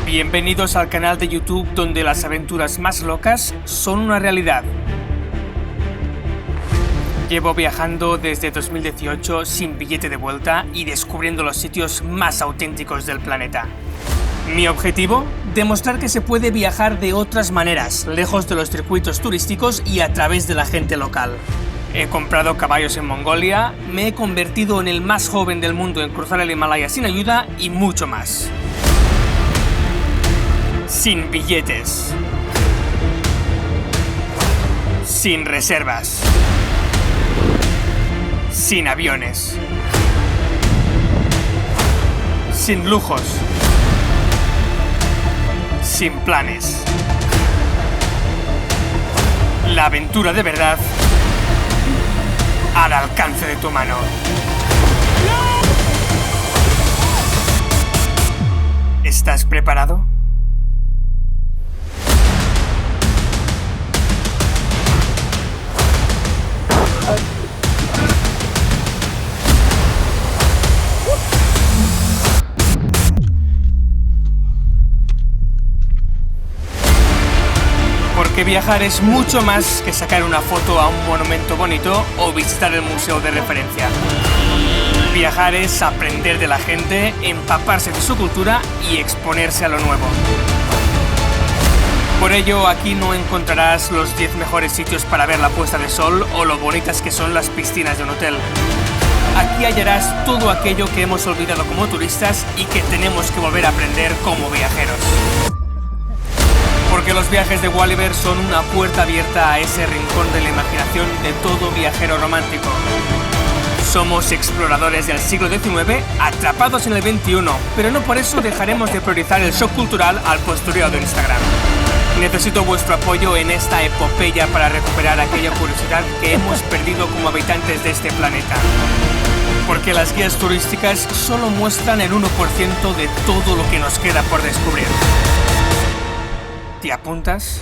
Bienvenidos al canal de YouTube donde las aventuras más locas son una realidad. Llevo viajando desde 2018 sin billete de vuelta y descubriendo los sitios más auténticos del planeta. Mi objetivo: demostrar que se puede viajar de otras maneras, lejos de los circuitos turísticos y a través de la gente local. He comprado caballos en Mongolia, me he convertido en el más joven del mundo en cruzar el Himalaya sin ayuda y mucho más. Sin billetes. Sin reservas. Sin aviones. Sin lujos. Sin planes. La aventura de verdad al alcance de tu mano. ¿Estás preparado? Porque viajar es mucho más que sacar una foto a un monumento bonito o visitar el museo de referencia. Viajar es aprender de la gente, empaparse de su cultura y exponerse a lo nuevo. Por ello, aquí no encontrarás los 10 mejores sitios para ver la puesta de sol o lo bonitas que son las piscinas de un hotel. Aquí hallarás todo aquello que hemos olvidado como turistas y que tenemos que volver a aprender como viajeros. Porque los viajes de Gulliver son una puerta abierta a ese rincón de la imaginación de todo viajero romántico. Somos exploradores del siglo XIX atrapados en el XXI, pero no por eso dejaremos de priorizar el shock cultural al postureo de Instagram. Necesito vuestro apoyo en esta epopeya para recuperar aquella curiosidad que hemos perdido como habitantes de este planeta. Porque las guías turísticas solo muestran el 1% de todo lo que nos queda por descubrir. ¿Te apuntas?